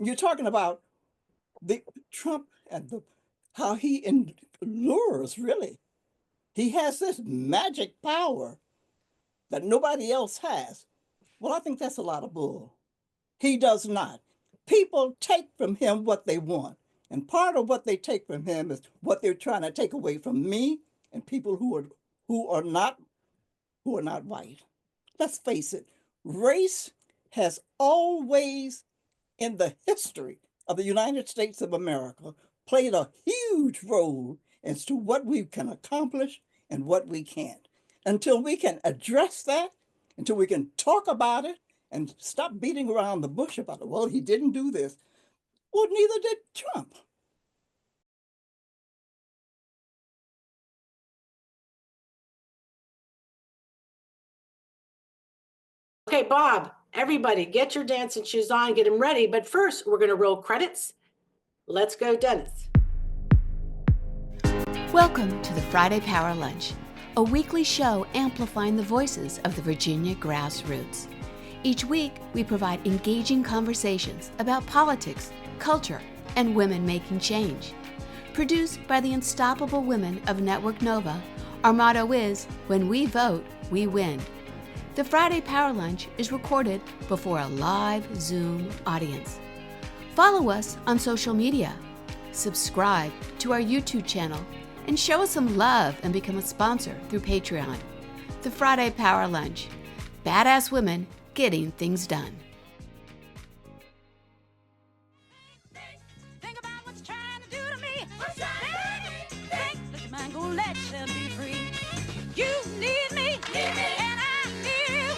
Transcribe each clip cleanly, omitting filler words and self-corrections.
you're talking about the Trump and how he lures, really. He has this magic power that nobody else has. Well, I think that's a lot of bull. He does not. People take from him what they want. And part of what they take from him is what they're trying to take away from me and people who are not white. Let's face it, race has always in the history of the United States of America played a huge role as to what we can accomplish and what we can't. Until we can address that, until we can talk about it and stop beating around the bush about it. Well, he didn't do this. Well, neither did Trump. Okay, Bob, everybody get your dancing shoes on, get them ready. But first, we're going to roll credits. Let's go, Dennis. Welcome to the Friday Power Lunch, a weekly show amplifying the voices of the Virginia grassroots. Each week, we provide engaging conversations about politics, culture, and women making change. Produced by the unstoppable women of Network Nova, our motto is, when we vote, we win. The Friday Power Lunch is recorded before a live Zoom audience. Follow us on social media, subscribe to our YouTube channel, and show us some love and become a sponsor through Patreon. The Friday Power Lunch. Badass women getting things done. Think about what's trying to do to me. What's trying to do to me? Think that the man gonna let them be free. You need me, and I need you.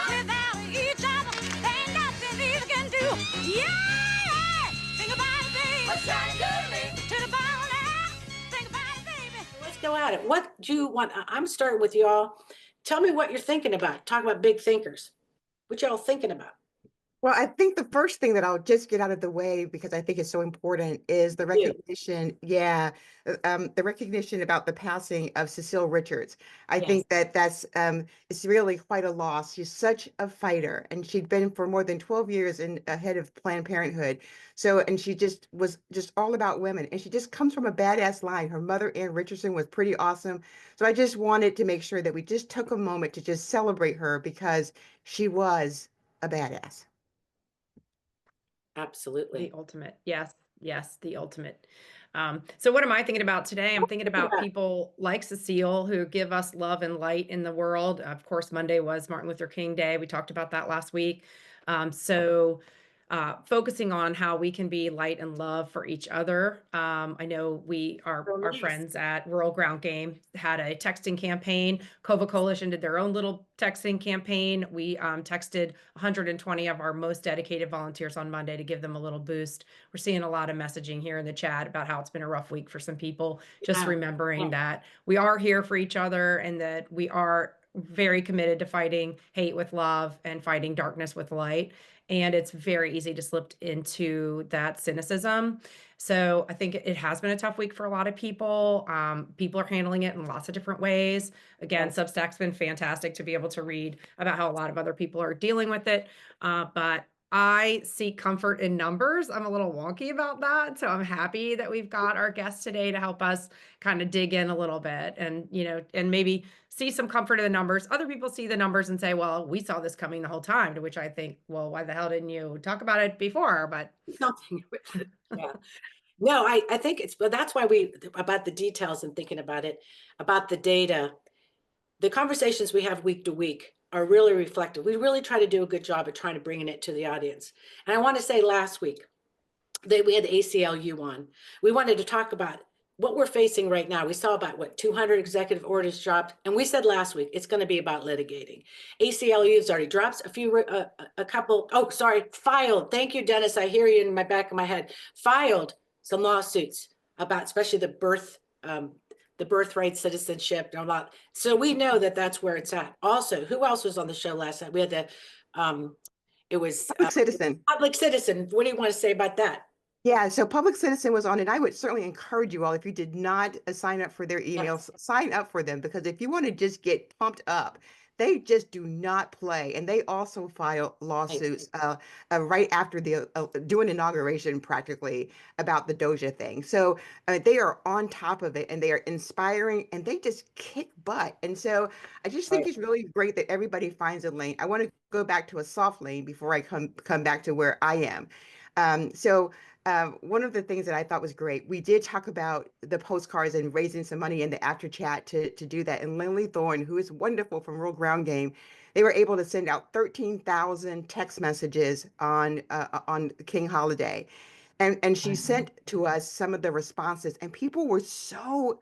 Without each other, ain't nothing either can do. Yeah! Think about it, baby. What's trying to do to me? To the bone now. Think about it, baby. Let's go at it. What do you want? I'm starting with y'all. Tell me what you're thinking about. Talk about big thinkers. What y'all thinking about? Well, I think the first thing that I'll just get out of the way, because I think it's so important, is the recognition. Yeah, the recognition about the passing of Cecile Richards. I think that's it's really quite a loss. She's such a fighter, and she'd been for more than 12 years ahead of Planned Parenthood. So, and she just was just all about women, and she just comes from a badass line. Her mother, Ann Richardson, was pretty awesome. So I just wanted to make sure that we just took a moment to just celebrate her because she was a badass. Absolutely. The ultimate. Yes. Yes. The ultimate. So what am I thinking about today? I'm thinking about people like Cecile who give us love and light in the world. Of course, Monday was Martin Luther King Day. We talked about that last week. Focusing on how we can be light and love for each other. I know our friends at Rural Ground Game had a texting campaign. Cova Coalition did their own little texting campaign. We texted 120 of our most dedicated volunteers on Monday to give them a little boost. We're seeing a lot of messaging here in the chat about how it's been a rough week for some people. Just remembering that we are here for each other and that we are very committed to fighting hate with love and fighting darkness with light. And it's very easy to slip into that cynicism. So I think it has been a tough week for a lot of people. People are handling it in lots of different ways. Again, Substack's been fantastic to be able to read about how a lot of other people are dealing with it. But I seek comfort in numbers. I'm a little wonky about that. So I'm happy that we've got our guest today to help us kind of dig in a little bit and, and maybe see some comfort in the numbers. Other people see the numbers and say, well, we saw this coming the whole time, to which I think, well, why the hell didn't you talk about it before? But something. Yeah. No, I think that's why about the details and thinking about it, about the data, the conversations we have week to week are really reflective. We really try to do a good job of trying to bring it to the audience. And I want to say last week that we had the ACLU on. We wanted to talk about what we're facing right now. We saw about 200 executive orders dropped. And we said last week, it's going to be about litigating. ACLU has already dropped filed. Thank you, Dennis. I hear you in my back of my head. Filed some lawsuits about, especially the birthright citizenship and all that. So we know that that's where it's at. Also, who else was on the show last night? We had it was Public Citizen. Public Citizen. What do you want to say about that? Yeah, so Public Citizen was on, and I would certainly encourage you all, if you did not sign up for their emails, sign up for them, because if you want to just get pumped up, they just do not play. And they also file lawsuits right after the doing inauguration practically about the Doja thing. So they are on top of it and they are inspiring and they just kick butt. And so I just think it's really great that everybody finds a lane. I want to go back to a soft lane before I come back to where I am. One of the things that I thought was great, we did talk about the postcards and raising some money in the after chat to do that. And Lindley Thorne, who is wonderful from Rural Ground Game, they were able to send out 13,000 text messages on King Holiday. And she sent to us some of the responses, and people were so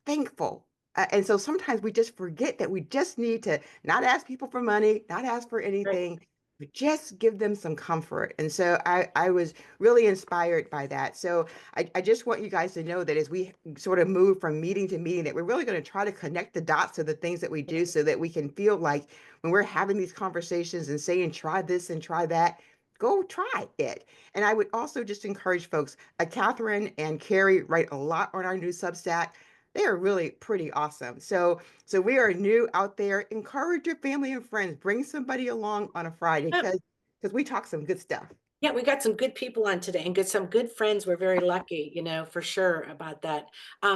thankful. And so sometimes we just forget that we just need to not ask people for money, not ask for anything, but just give them some comfort. And so I was really inspired by that. So I just want you guys to know that as we sort of move from meeting to meeting, that we're really going to try to connect the dots to the things that we do so that we can feel like when we're having these conversations and saying, try this and try that, go try it. And I would also just encourage folks, Catherine and Carrie write a lot on our new Substack. They are really pretty awesome. So we are new out there. Encourage your family and friends. Bring somebody along on a Friday because we talk some good stuff. Yeah, we got some good people on today and some good friends. We're very lucky, for sure about that.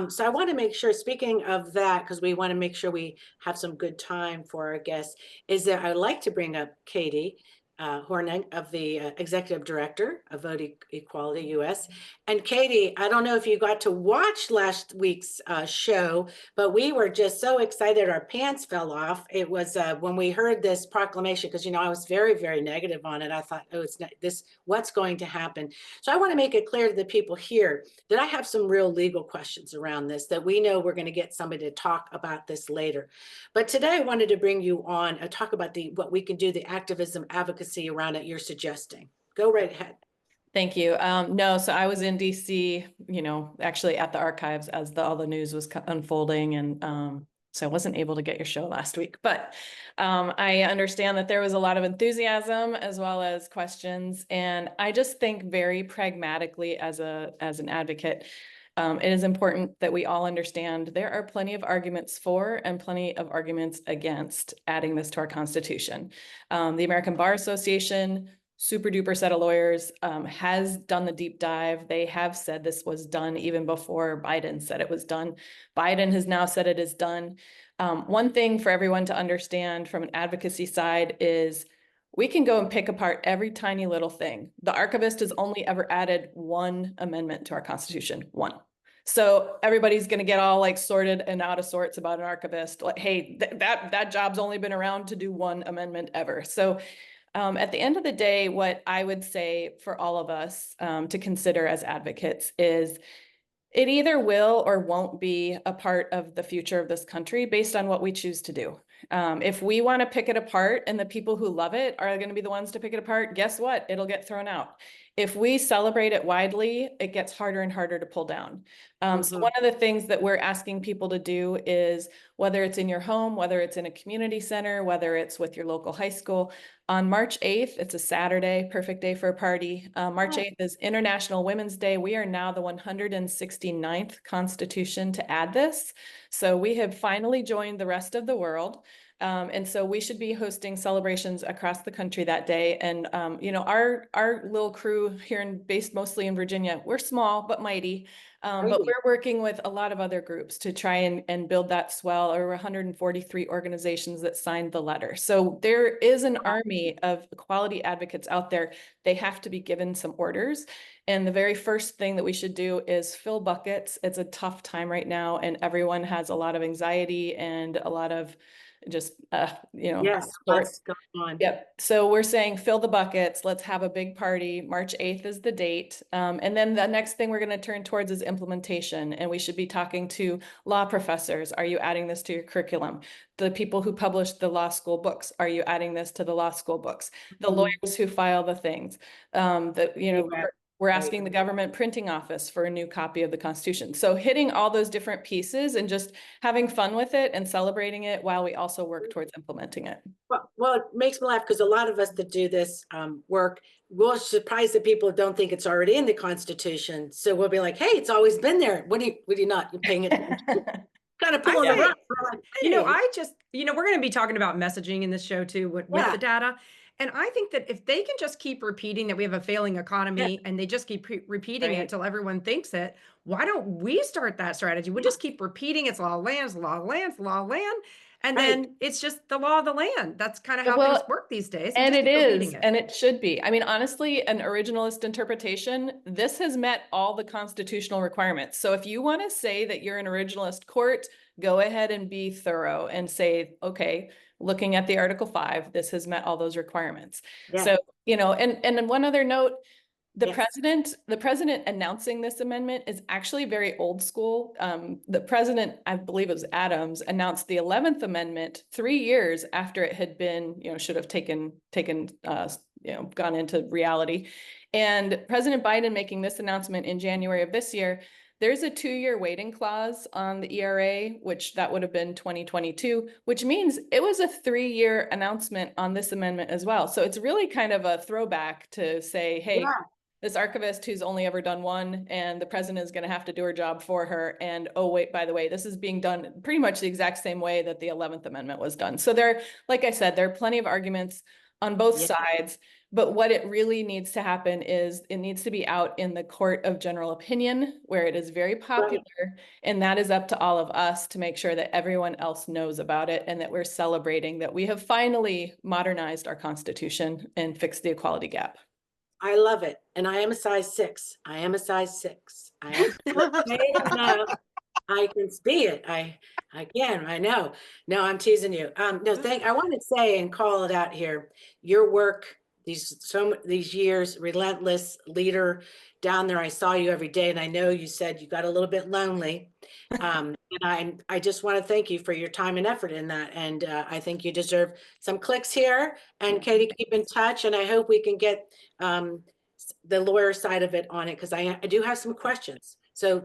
So I want to make sure, speaking of that, because we want to make sure we have some good time for our guests, is that I'd like to bring up Kati Hornung of the Executive Director of Vote Equality US. And Kati, I don't know if you got to watch last week's show, but we were just so excited our pants fell off. It was when we heard this proclamation, because I was very, very negative on it. I thought, oh, it's not this, what's going to happen? So I want to make it clear to the people here that I have some real legal questions around this, that we know we're going to get somebody to talk about this later. But today I wanted to bring you on and talk about what we can do, the activism advocacy around it you're suggesting. Go right ahead. Thank you. No, so I was in DC, actually at the archives as all the news was unfolding. And so I wasn't able to get your show last week, but I understand that there was a lot of enthusiasm as well as questions. And I just think very pragmatically as an advocate, it is important that we all understand there are plenty of arguments for and plenty of arguments against adding this to our Constitution. The American Bar Association, super duper set of lawyers, has done the deep dive. They have said this was done even before Biden said it was done. Biden has now said it is done. One thing for everyone to understand from an advocacy side is we can go and pick apart every tiny little thing. The archivist has only ever added one amendment to our Constitution, one. So everybody's going to get all like sorted and out of sorts about an archivist. Like, hey, that job's only been around to do one amendment ever. So at the end of the day, what I would say for all of us to consider as advocates is it either will or won't be a part of the future of this country based on what we choose to do. If we want to pick it apart and the people who love it are going to be the ones to pick it apart, guess what? It'll get thrown out. If we celebrate it widely, it gets harder and harder to pull down. So one of the things that we're asking people to do is, whether it's in your home, whether it's in a community center, whether it's with your local high school, on March 8th, it's a Saturday, perfect day for a party. March 8th is International Women's Day. We are now the 169th Constitution to add this. So we have finally joined the rest of the world. And so we should be hosting celebrations across the country that day. And, our little crew here based mostly in Virginia, we're small but mighty. But we're working with a lot of other groups to try and build that swell. Over 143 organizations that signed the letter. So there is an army of equality advocates out there. They have to be given some orders. And the very first thing that we should do is fill buckets. It's a tough time right now, and everyone has a lot of anxiety and a lot of just, yes, what's going on? Yep. So we're saying fill the buckets. Let's have a big party. March 8th is the date. And then the next thing we're going to turn towards is implementation. And we should be talking to law professors. Are you adding this to your curriculum? The people who publish the law school books. Are you adding this to the law school books? The lawyers who file the things. We're asking the government printing office for a new copy of the Constitution. So hitting all those different pieces and just having fun with it and celebrating it while we also work towards implementing it. Well, it makes me laugh because a lot of us that do this work, we're surprised that people don't think it's already in the Constitution. So we'll be like, hey, it's always been there. What are you not paying attention? kind of pulling the say- rug. We're like, You know, hey. I just, we're going to be talking about messaging in this show too with Yeah. the data. And I think that if they can just keep repeating that we have a failing economy and they just keep repeating it Right. until everyone thinks it, why don't we start that strategy? We'll just keep repeating it's law of land, it's law of land, it's law of land. And Right. then it's just the law of the land. That's kind of how Well, things work these days. And just it keep repeating is, it. and it should be. I mean, honestly, an originalist interpretation, this has met all the constitutional requirements. So if you want to say that you're an originalist court, go ahead and be thorough and say, okay, looking at the Article 5, this has met all those requirements. Yeah. So, and then one other note, the Yes. president announcing this amendment is actually very old school. The president, I believe it was Adams, announced the 11th Amendment 3 years after it had been, should have gone into reality. And President Biden making this announcement in January of this year, there's a 2-year waiting clause on the ERA, which that would have been 2022, which means it was a 3-year announcement on this amendment as well. So it's really kind of a throwback to say, hey, Yeah. this archivist who's only ever done one, and the president is going to have to do her job for her. And oh, wait, by the way, this is being done pretty much the exact same way that the 11th Amendment was done. So there, like I said, there are plenty of arguments on both sides, but what it really needs to happen is it needs to be out in the court of general opinion where it is very popular. Right. And that is up to all of us to make sure that everyone else knows about it and that we're celebrating that we have finally modernized our Constitution and fixed the equality gap. I love it. And I am a size 6. I am a size 6. I am enough. I can see it. I know. No, I'm teasing you. I want to say and call it out here. Your work, these years, relentless leader down there. I saw you every day, and I know you said you got a little bit lonely. And I just want to thank you for your time and effort in that. And I think you deserve some clicks here. And Katie, keep in touch. And I hope we can get the lawyer side of it on it, because I do have some questions. So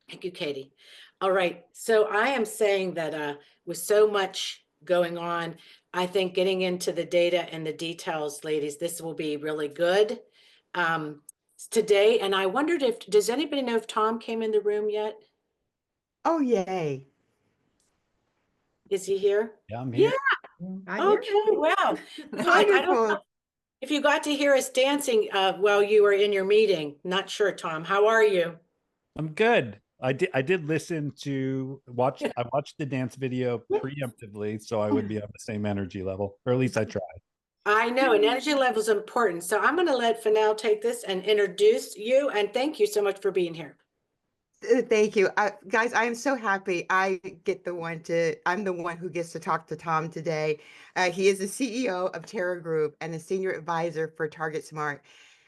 Thank you, Katie. All right. So I am saying that with so much going on, I think getting into the data and the details, ladies, this will be really good today. And I wondered does anybody know if Tom came in the room yet? Oh, yay. Is he here? Yeah, I'm here. Yeah. Okay. Wow. I don't know if you got to hear us dancing while you were in your meeting. Not sure, Tom. How are you? I'm good. I did listen to I watched the dance video preemptively, so I would be on the same energy level, or at least I tried. I know, and energy level is important. So I'm going to let Fennell take this and introduce you. And thank you so much for being here. Thank you. Guys, I am so happy I'm the one who gets to talk to Tom today. He is the CEO of Terra Group and a senior advisor for TargetSmart.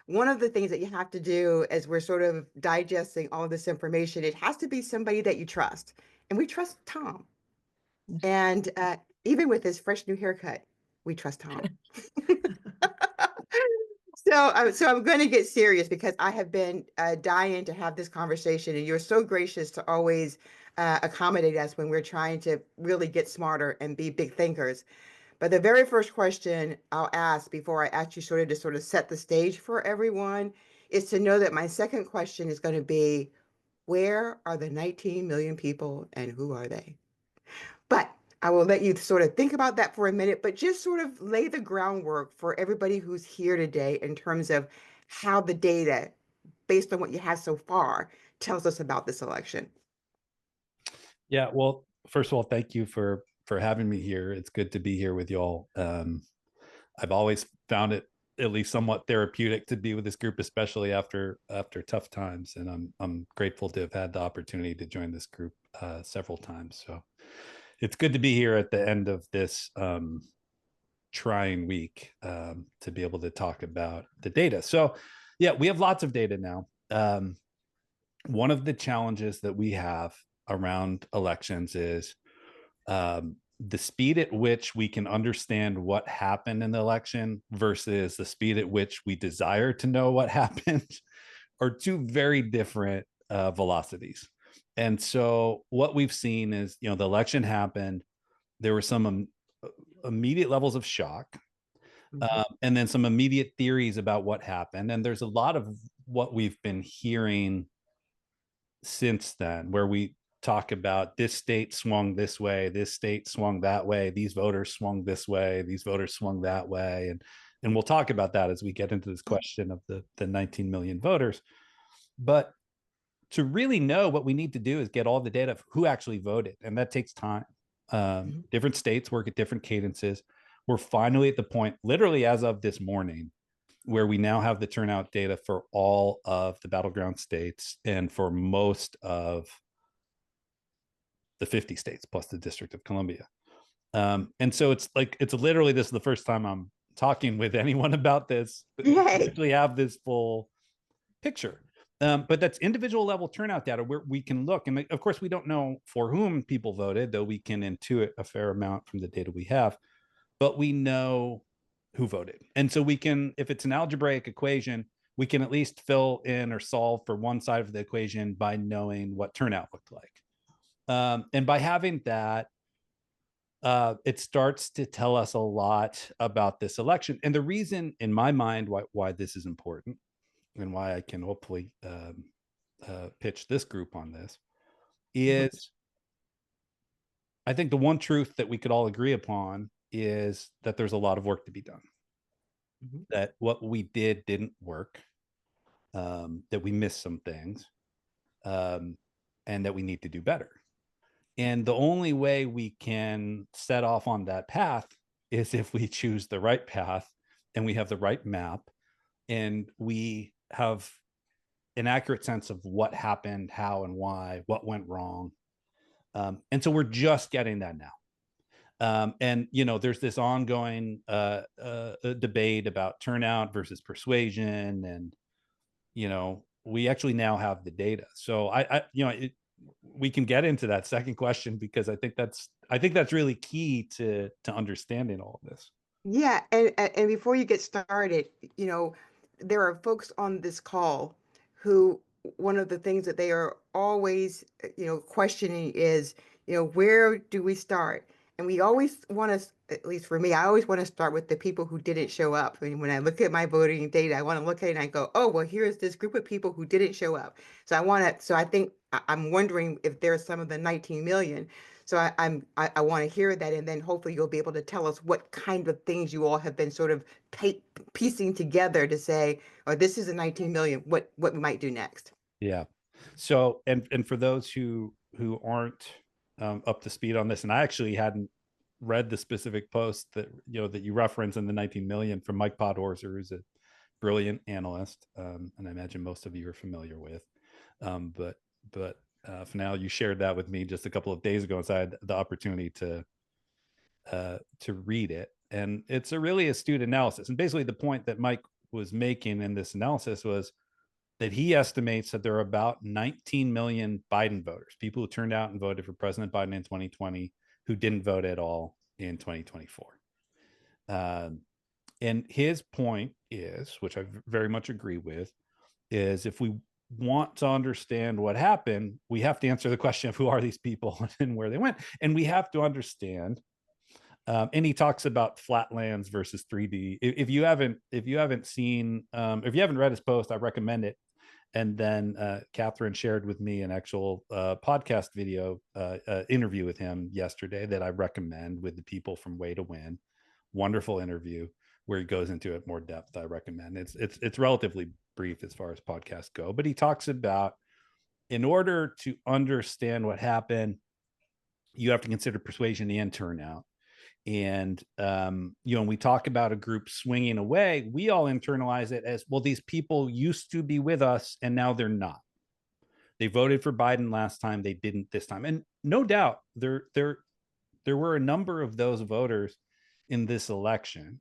One of the things that you have to do as we're sort of digesting all this information, it has to be somebody that you trust. And we trust Tom. And even with his fresh new haircut, we trust Tom. So I'm going to get serious because I have been dying to have this conversation, and you're so gracious to always accommodate us when we're trying to really get smarter and be big thinkers. But the very first question I'll ask before I ask you to set the stage for everyone is to know that my second question is going to be, where are the 19 million people and who are they? But I will let you sort of think about that for a minute, but just sort of lay the groundwork for everybody who's here today in terms of how the data, based on what you have so far, tells us about this election. Yeah, well, first of all, thank you for having me here. It's good to be here with y'all. I've always found it at least somewhat therapeutic to be with this group, especially after tough times. And I'm grateful to have had the opportunity to join this group several times. So it's good to be here at the end of this trying week to be able to talk about the data. So yeah, we have lots of data now. One of the challenges that we have around elections is the speed at which we can understand what happened in the election versus the speed at which we desire to know what happened are two very different velocities. And so what we've seen is, the election happened. There were some immediate levels of shock, and then some immediate theories about what happened. And there's a lot of what we've been hearing since then, where we talk about this state swung this way, this state swung that way, these voters swung this way, these voters swung that way. And we'll talk about that as we get into this question of the 19 million voters. But to really know, what we need to do is get all the data of who actually voted. And that takes time. Different states work at different cadences. We're finally at the point, literally as of this morning, where we now have the turnout data for all of the battleground states and for most of the 50 states plus the District of Columbia. And so it's literally, this is the first time I'm talking with anyone about this, but we actually have this full picture. But that's individual level turnout data where we can look. And of course, we don't know for whom people voted, though we can intuit a fair amount from the data we have, but we know who voted. And so we can, if it's an algebraic equation, we can at least fill in or solve for one side of the equation by knowing what turnout looked like. And by having that, it starts to tell us a lot about this election. And the reason in my mind why this is important and why I can hopefully pitch this group on this is, I think the one truth that we could all agree upon is that there's a lot of work to be done. That what we didn't work, that we missed some things, and that we need to do better. And the only way we can set off on that path is if we choose the right path and we have the right map and we have an accurate sense of what happened, how and why, what went wrong. And so we're just getting that now. And, there's this ongoing debate about turnout versus persuasion. And, we actually now have the data. So we can get into that second question, because I think that's really key to understanding all of this. Yeah, and before you get started, there are folks on this call who, one of the things that they are always, questioning is, where do we start? And we always want to, at least for me, I always want to start with the people who didn't show up. I mean, when I look at my voting data, I want to look at it and I go, oh, well, here's this group of people who didn't show up. So I think I'm wondering if there's some of the 19 million. So I want to hear that, and then hopefully you'll be able to tell us what kind of things you all have been sort of piecing together to say, oh, this is a 19 million, what we might do next. Yeah. So, and for those who aren't up to speed on this, and I actually hadn't read the specific post that you reference in the 19 million from Mike Podhorzer, who's a brilliant analyst, and I imagine most of you are familiar with. But for now, you shared that with me just a couple of days ago, and so I had the opportunity to read it, and it's a really astute analysis. And basically, the point that Mike was making in this analysis was that he estimates that there are about 19 million Biden voters, people who turned out and voted for President Biden in 2020, who didn't vote at all in 2024. And his point is, which I very much agree with, is if we want to understand what happened, we have to answer the question of who are these people and where they went. And we have to understand, and he talks about flatlands versus 3D. If you haven't seen, if you haven't read his post, I recommend it. And then Catherine shared with me an actual podcast video interview with him yesterday that I recommend, with the people from Way to Win. Wonderful interview where he goes into it more depth. I recommend it's relatively brief as far as podcasts go, but he talks about, in order to understand what happened, you have to consider persuasion and turnout. And when we talk about a group swinging away, we all internalize it as, well, these people used to be with us and now they're not. They voted for Biden last time, they didn't this time. And no doubt there were a number of those voters in this election.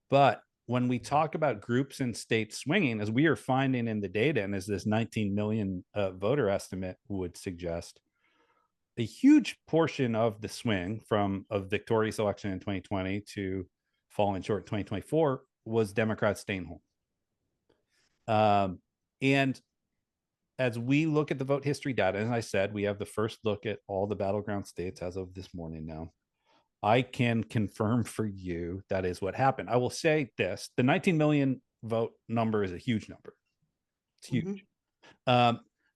But when we talk about groups and states swinging, as we are finding in the data, and as this 19 million voter estimate would suggest, a huge portion of the swing from a victorious election in 2020 to falling short in 2024 was Democrats staying home. And as we look at the vote history data, as I said, we have the first look at all the battleground states as of this morning now. I can confirm for you that is what happened. I will say this, the 19 million vote number is a huge number. It's huge.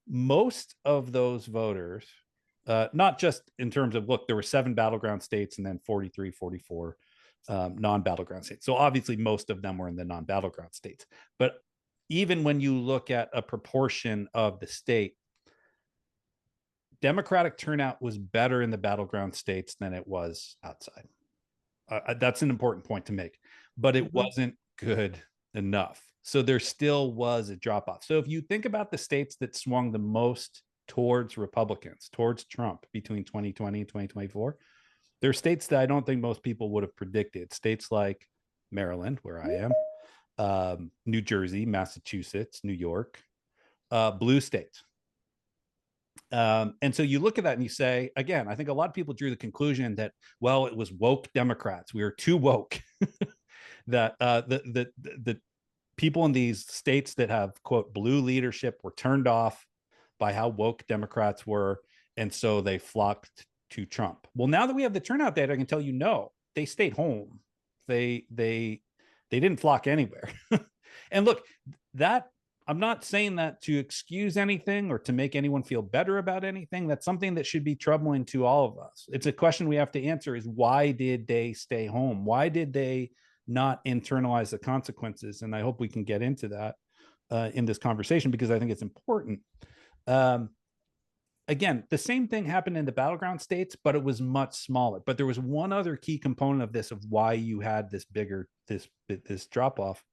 Most of those voters Not just in terms of, look, there were 7 battleground states and then 43, 44 non-battleground states. So obviously most of them were in the non-battleground states. But even when you look at a proportion of the state, Democratic turnout was better in the battleground states than it was outside. That's an important point to make, but it wasn't good enough. So there still was a drop off. So if you think about the states that swung the most towards Republicans, towards Trump between 2020 and 2024, there are states that I don't think most people would have predicted. States like Maryland, where I am, New Jersey, Massachusetts, New York, blue states. And so you look at that and you say, again, I think a lot of people drew the conclusion that, well, it was woke Democrats. We were too woke. That the people in these states that have, quote, blue leadership were turned off by how woke Democrats were. And so they flocked to Trump. Well, now that we have the turnout data, I can tell you, no, they stayed home. They didn't flock anywhere. And look, that I'm not saying that to excuse anything or to make anyone feel better about anything. That's something that should be troubling to all of us. It's a question we have to answer, is why did they stay home? Why did they not internalize the consequences? And I hope we can get into that in this conversation, because I think it's important. Again, the same thing happened in the battleground states, but it was much smaller. But there was one other key component of this, of why you had this bigger, this drop off,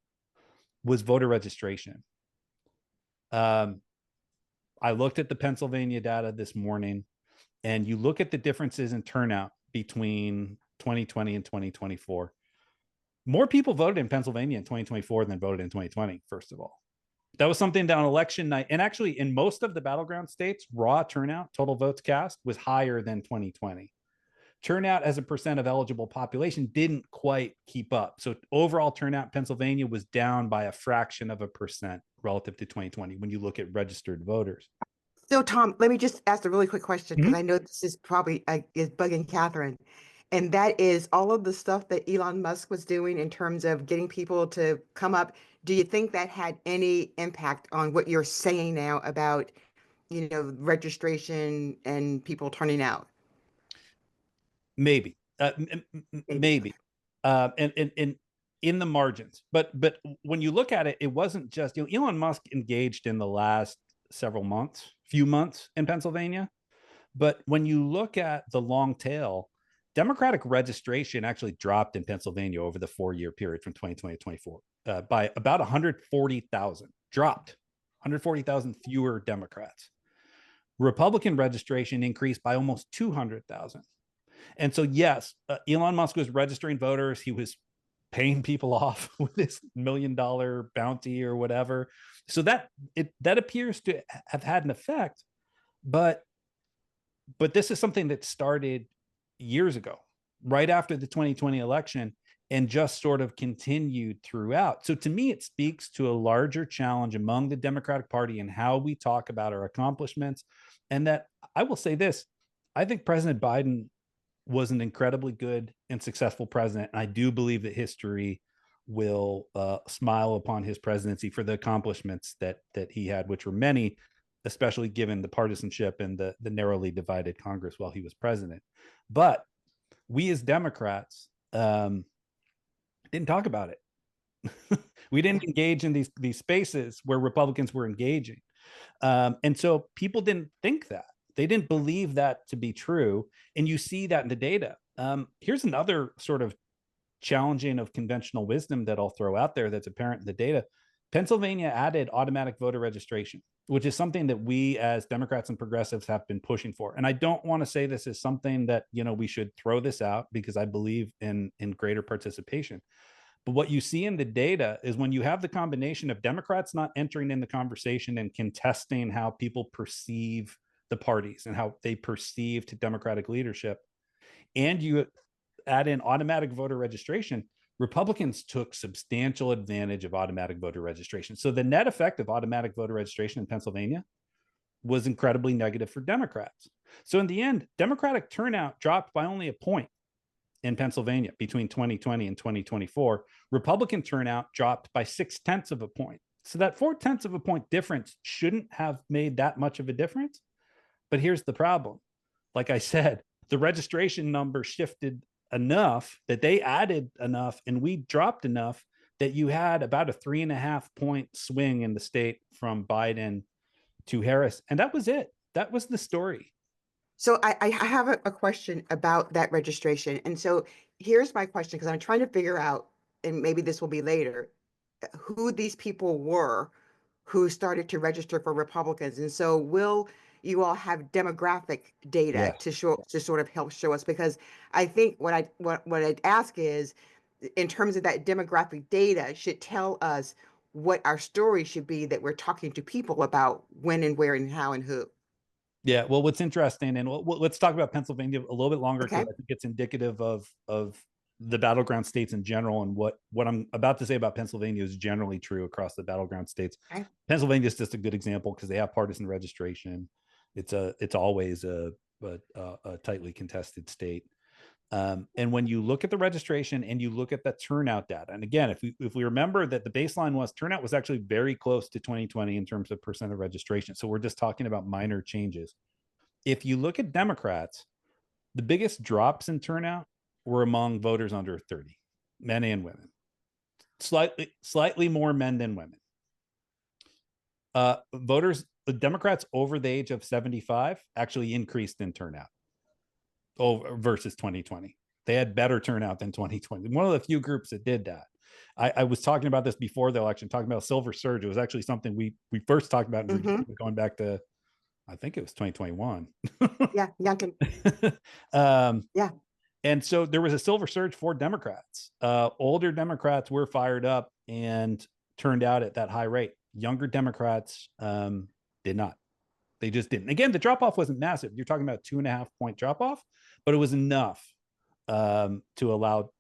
was voter registration. I looked at the Pennsylvania data this morning, and you look at the differences in turnout between 2020 and 2024. More people voted in Pennsylvania in 2024 than voted in 2020, first of all. That was something that on election night, and actually in most of the battleground states, raw turnout, total votes cast, was higher than 2020. Turnout as a percent of eligible population didn't quite keep up. So overall turnout in Pennsylvania was down by a fraction of a percent relative to 2020 when you look at registered voters. So Tom, let me just ask a really quick question, because I know this is probably is bugging Catherine. And that is all of the stuff that Elon Musk was doing in terms of getting people to come up. Do you think that had any impact on what you're saying now about, registration and people turning out? Maybe, maybe, and in the margins. But when you look at it, it wasn't just, Elon Musk engaged in the last few months in Pennsylvania. But when you look at the long tail, Democratic registration actually dropped in Pennsylvania over the 4-year period from 2020 to 24 by about 140,000, dropped 140,000 fewer Democrats. Republican registration increased by almost 200,000. And so, yes, Elon Musk was registering voters. He was paying people off with this $1 million bounty or whatever. So that appears to have had an effect. But this is something that started years ago, right after the 2020 election, and just sort of continued throughout. So to me, it speaks to a larger challenge among the Democratic Party and how we talk about our accomplishments. And that, I will say this, I think President Biden was an incredibly good and successful president. And I do believe that history will smile upon his presidency for the accomplishments that he had, which were many, especially given the partisanship and the narrowly divided Congress while he was president. But we as Democrats didn't talk about it. We didn't engage in these spaces where Republicans were engaging. And so people didn't think that. They didn't believe that to be true. And you see that in the data. Here's another sort of challenging of conventional wisdom that I'll throw out there that's apparent in the data. Pennsylvania added automatic voter registration, which is something that we as Democrats and progressives have been pushing for. And I don't want to say this is something that, we should throw this out, because I believe in greater participation. But what you see in the data is when you have the combination of Democrats not entering in the conversation and contesting how people perceive the parties and how they perceive to Democratic leadership, and you add in automatic voter registration, Republicans took substantial advantage of automatic voter registration. So the net effect of automatic voter registration in Pennsylvania was incredibly negative for Democrats. So in the end, Democratic turnout dropped by only a point in Pennsylvania between 2020 and 2024. Republican turnout dropped by 0.6 of a point. So that 0.4 of a point difference shouldn't have made that much of a difference. But here's the problem. like I said, the registration number shifted enough that they added enough and we dropped enough that you had about a 3.5 point swing in the state from Biden to Harris. And that was it. That was the story. So I have a question about that registration. And so here's my question, because I'm trying to figure out, and maybe this will be later, who these people were who started to register for Republicans. And so will you all have demographic data Yes. to sort of help show us? Because I think what I'd ask is, in terms of that demographic data, should tell us what our story should be that we're talking to people about when and where and how and who. Yeah, well, what's interesting, and let's talk about Pennsylvania a little bit longer, because Okay. I think it's indicative of the battleground states in general, and what I'm about to say about Pennsylvania is generally true across the battleground states. Okay. Pennsylvania is just a good example because they have partisan registration. It's always a tightly contested state. And when you look at the registration and you look at the turnout data, and again, if we remember that the baseline was turnout was actually very close to 2020 in terms of percent of registration. So we're just talking about minor changes. If you look at Democrats, the biggest drops in turnout were among voters under 30, men and women. Slightly more men than women. The Democrats over the age of 75 actually increased in turnout versus 2020. They had better turnout than 2020. One of the few groups that did that. I was talking about this before the election, talking about silver surge. It was actually something we first talked about in Virginia, going back to, I think it was 2021. Yeah, Youngkin. Yeah. And so there was a silver surge for Democrats. Older Democrats were fired up and turned out at that high rate. Younger Democrats did not. They just didn't. Again, the drop off wasn't massive. You're talking about 2.5 point drop off, but it was enough to allow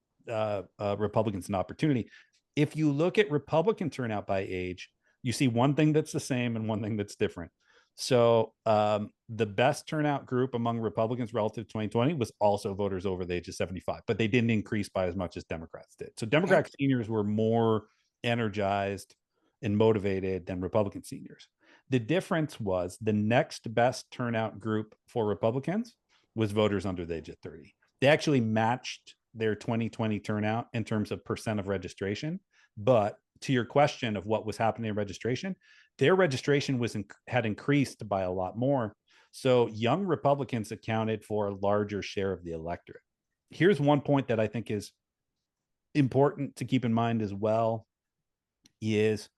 Republicans an opportunity. If you look at Republican turnout by age, you see one thing that's the same and one thing that's different. So the best turnout group among Republicans relative to 2020 was also voters over the age of 75, but they didn't increase by as much as Democrats did. So Democratic seniors were more energized and motivated than Republican seniors. The difference was the next best turnout group for Republicans was voters under the age of 30. They actually matched their 2020 turnout in terms of percent of registration. But to your question of what was happening in registration, their registration had increased by a lot more. So young Republicans accounted for a larger share of the electorate. Here's one point that I think is important to keep in mind as well, is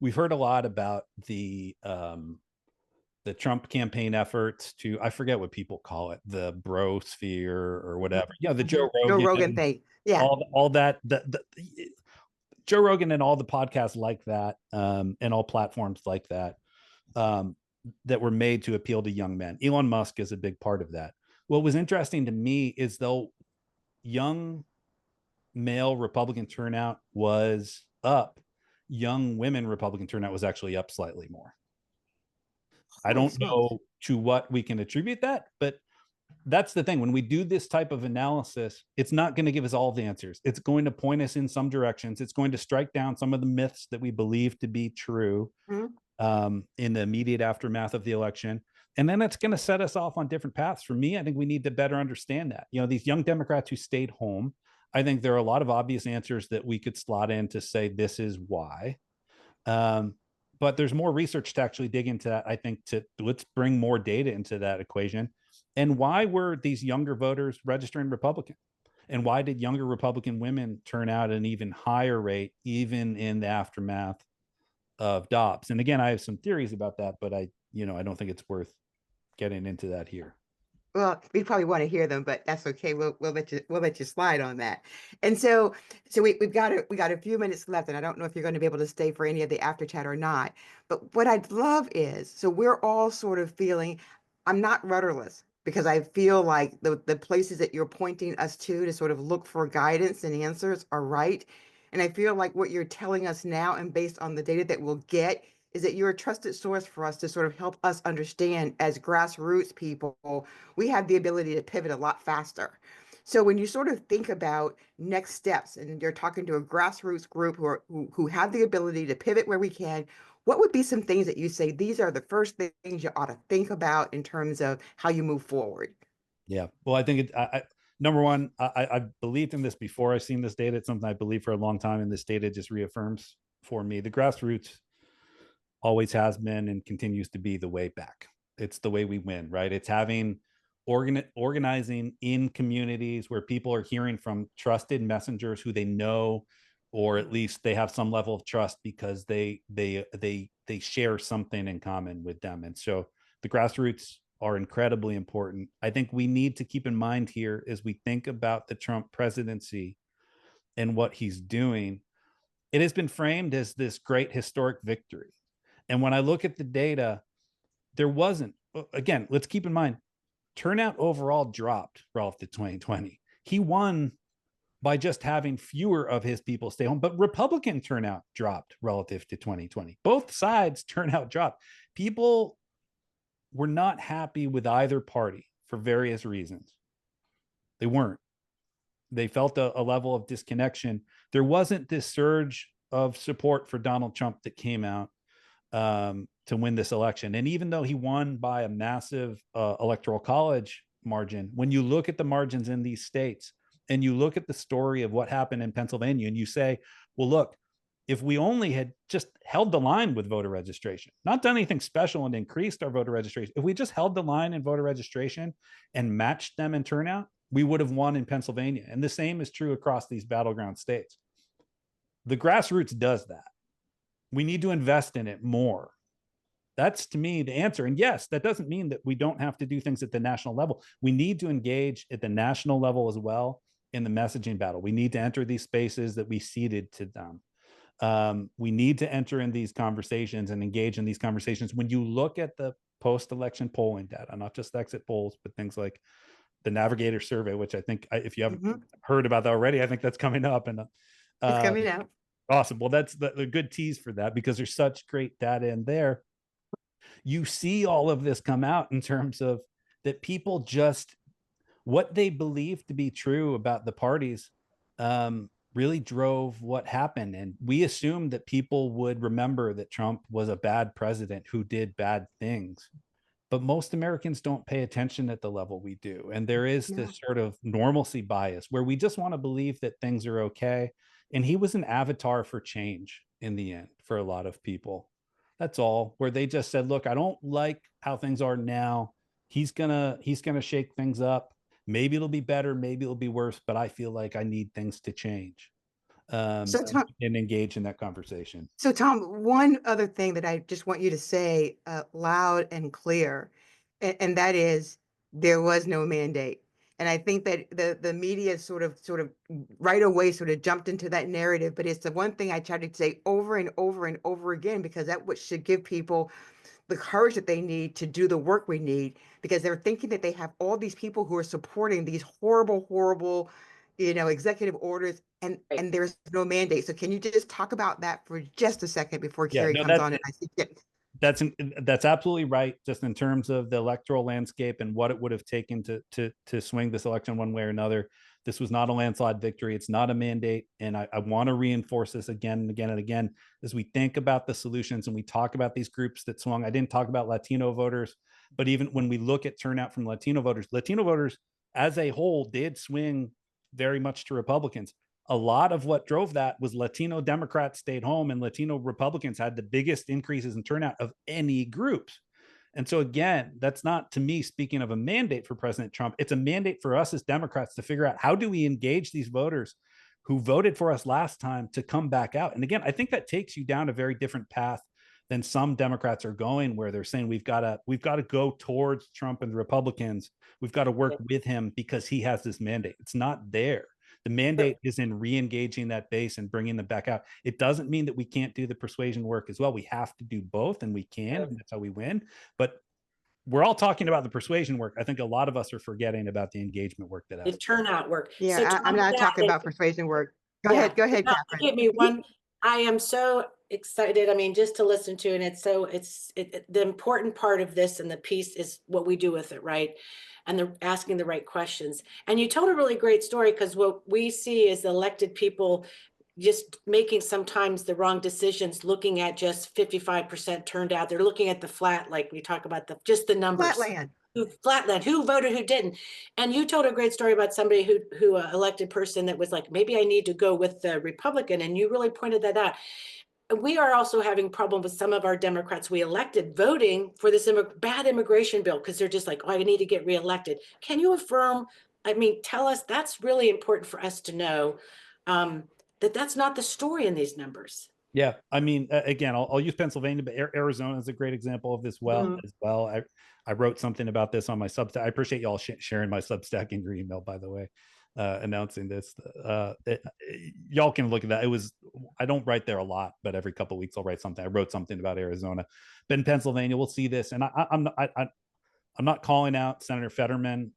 we've heard a lot about the Trump campaign efforts to, I forget what people call it, the bro sphere or whatever. Yeah, the Joe Rogan thing. Yeah. All that, the Joe Rogan and all the podcasts like that, and all platforms like that, that were made to appeal to young men. Elon Musk is a big part of that. What was interesting to me is, though young male Republican turnout was up, young women Republican turnout was actually up slightly more. I don't know to what we can attribute that, but that's the thing. When we do this type of analysis, it's not going to give us all the answers. It's going to point us in some directions. It's going to strike down some of the myths that we believe to be true in the immediate aftermath of the election. And then it's going to set us off on different paths. For me, I think we need to better understand that. You know, these young Democrats who stayed home, I think there are a lot of obvious answers that we could slot in to say this is why. But there's more research to actually dig into that. I think let's bring more data into that equation. And why were these younger voters registering Republican? And why did younger Republican women turn out at an even higher rate, even in the aftermath of Dobbs? And again, I have some theories about that, but I don't think it's worth getting into that here. Well, we probably want to hear them, but that's okay. We'll let you slide on that. And so we've got a few minutes left, and I don't know if you're going to be able to stay for any of the after chat or not. But what I'd love is, so we're all sort of feeling, I'm not rudderless, because I feel like the places that you're pointing us to sort of look for guidance and answers are right. And I feel like what you're telling us now, and based on the data that we'll get, is that you're a trusted source for us to sort of help us understand, as grassroots people, we have the ability to pivot a lot faster. So when you sort of think about next steps, and you're talking to a grassroots group who have the ability to pivot where we can, what would be some things that you say, these are the first things you ought to think about in terms of how you move forward? Yeah. Well, I think number one, I've believed in this before. I've seen this data. It's something I believe for a long time, and this data just reaffirms for me. The grassroots always has been and continues to be the way back. It's the way we win, right? It's having organizing in communities where people are hearing from trusted messengers who they know, or at least they have some level of trust because they share something in common with them. And so the grassroots are incredibly important. I think we need to keep in mind here as we think about the Trump presidency and what he's doing, it has been framed as this great historic victory. And when I look at the data, there wasn't, again, let's keep in mind, turnout overall dropped relative to 2020. He won by just having fewer of his people stay home, but Republican turnout dropped relative to 2020. Both sides turnout dropped. People were not happy with either party for various reasons. They weren't. They felt a level of disconnection. There wasn't this surge of support for Donald Trump that came out to win this election. And even though he won by a massive electoral college margin, when you look at the margins in these states and you look at the story of what happened in Pennsylvania and you say, well, look, if we only had just held the line with voter registration, not done anything special and increased our voter registration, if we just held the line in voter registration and matched them in turnout, we would have won in Pennsylvania. And the same is true across these battleground states. The grassroots does that. We need to invest in it more. That's, to me, the answer. And yes, that doesn't mean that we don't have to do things at the national level. We need to engage at the national level as well in the messaging battle. We need to enter these spaces that we ceded to them. We need to enter in these conversations and engage in these conversations. When you look at the post-election polling data, not just exit polls, but things like the Navigator survey, which I think, if you haven't heard about that already, I think that's coming up. And it's coming out. Awesome. Well, that's the good tease for that, because there's such great data in there. You see all of this come out in terms of that people just, what they believe to be true about the parties really drove what happened. And we assumed that people would remember that Trump was a bad president who did bad things. But most Americans don't pay attention at the level we do. And there is this sort of normalcy bias where we just want to believe that things are okay. And he was an avatar for change in the end for a lot of people. That's all, where they just said, look, I don't like how things are now. He's gonna shake things up. Maybe it'll be better, maybe it'll be worse, but I feel like I need things to change. So Tom, and engage in that conversation. So Tom, one other thing that I just want you to say loud and clear, and that is there was no mandate. And I think that the media sort of right away sort of jumped into that narrative, but it's the one thing I try to say over and over and over again, because that what should give people the courage that they need to do the work we need, because they're thinking that they have all these people who are supporting these horrible, executive orders, and there's no mandate. So can you just talk about that for just a second before Carrie comes on? And I think that's absolutely right. Just in terms of the electoral landscape and what it would have taken to swing this election one way or another, this was not a landslide victory. It's not a mandate. And I want to reinforce this again and again and again, as we think about the solutions and we talk about these groups that swung. I didn't talk about Latino voters, but even when we look at turnout from Latino voters as a whole did swing very much to Republicans. A lot of what drove that was Latino Democrats stayed home, and Latino Republicans had the biggest increases in turnout of any groups. And so again, that's not, to me, speaking of a mandate for President Trump, it's a mandate for us as Democrats to figure out how do we engage these voters who voted for us last time to come back out. And again, I think that takes you down a very different path than some Democrats are going, where they're saying we've got to go towards Trump and the Republicans. We've got to work with him because he has this mandate. It's not there. The mandate is in re-engaging that base and bringing them back out. It doesn't mean that we can't do the persuasion work as well. We have to do both, and we can, and that's how we win. But we're all talking about the persuasion work. I think a lot of us are forgetting about the engagement work that the turnout work. Yeah, so I'm not talking about persuasion work. Go ahead, Catherine. Give me one. I am so excited. I mean, just to listen to, and it's the important part of this and the piece is what we do with it, right? And they're asking the right questions. And you told a really great story, because what we see is elected people just making sometimes the wrong decisions, looking at just 55% turned out. They're looking at the flat, like we talk about just the numbers. Flatland. who flatlined, who voted, who didn't. And you told a great story about somebody who elected person that was like, maybe I need to go with the Republican, and you really pointed that out. We are also having problem with some of our Democrats we elected voting for this bad immigration bill because they're just like, oh, I need to get reelected. Can you affirm, I mean, tell us, that's really important for us to know, that that's not the story in these numbers. Yeah, I mean, again, I'll use Pennsylvania, but Arizona is a great example of this as well. I wrote something about this on my Substack. I appreciate y'all sharing my Substack in your email, by the way, announcing this. Y'all can look at that. I don't write there a lot, but every couple of weeks I'll write something. I wrote something about Arizona, but in Pennsylvania, we'll see this. And I'm not calling out Senator Fetterman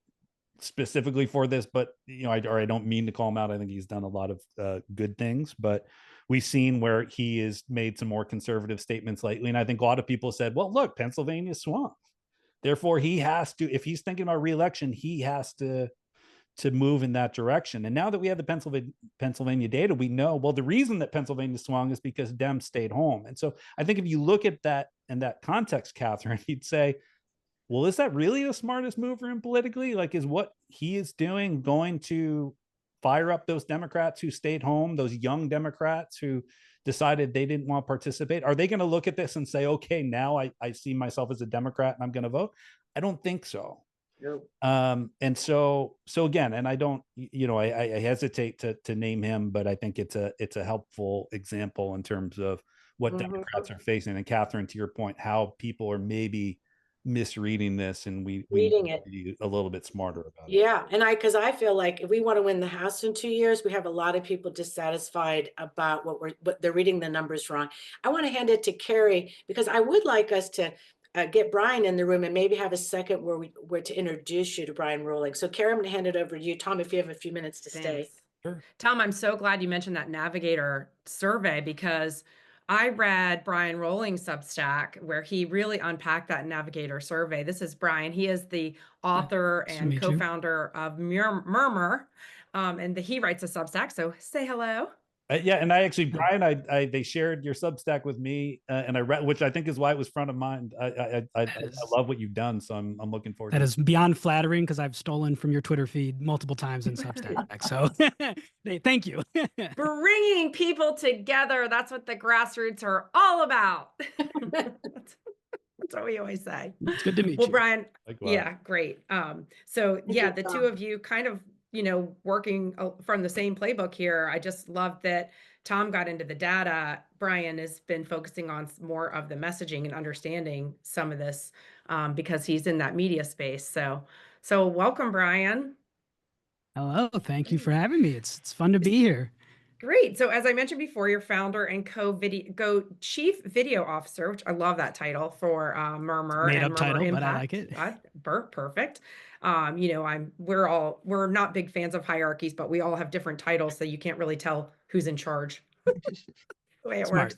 specifically for this, but I don't mean to call him out. I think he's done a lot of good things, but we've seen where he has made some more conservative statements lately. And I think a lot of people said, well, look, Pennsylvania's swamped. Therefore, he has to, if he's thinking about reelection, he has to move in that direction. And now that we have the Pennsylvania data, we know, well, the reason that Pennsylvania swung is because Dems stayed home. And so I think if you look at that in that context, Catherine, you'd say, well, is that really the smartest move for him politically? Like, is what he is doing going to fire up those Democrats who stayed home, those young Democrats who decided they didn't want to participate? Are they going to look at this and say, okay, now I see myself as a Democrat and I'm going to vote? I don't think so. Nope. And so again, and I don't, I hesitate to name him, but I think it's a helpful example in terms of what Democrats are facing. And Catherine, to your point, how people are maybe misreading this, and we reading need it to be a little bit smarter about it. Yeah, and because I feel like if we want to win the House in 2 years, we have a lot of people dissatisfied about what they're reading the numbers wrong. I want to hand it to Carrie because I would like us to get Brian in the room and maybe have a second where we're to introduce you to Brian Rolling. So Carrie, I'm going to hand it over to you. Tom, if you have a few minutes to stay. Sure. Tom, I'm so glad you mentioned that Navigator survey because I read Brian Rolling's Substack where he really unpacked that Navigator survey. This is Brian. He is the author and co-founder of MurMur, and he writes a Substack. So say hello. Yeah, and I actually, Brian, they shared your Substack with me, and I read, which I think is why it was front of mind. I love what you've done, so I'm looking forward. That is beyond flattering because I've stolen from your Twitter feed multiple times in Substack. So thank you. Bringing people together. That's what the grassroots are all about. That's what we always say. It's good to meet you. Well, Brian, Likewise. Yeah, great. So yeah, the two of you kind of, working from the same playbook here. I just love that Tom got into the data. Brian has been focusing on more of the messaging and understanding some of this because he's in that media space. So welcome, Brian. Hello, thank you for having me. It's fun to be here. Great. So as I mentioned before, you're founder and chief video officer, which I love that title for MurMur. Made and up title, Impact. but I like it. Perfect. We're not big fans of hierarchies, but we all have different titles, so you can't really tell who's in charge. The way it Smart.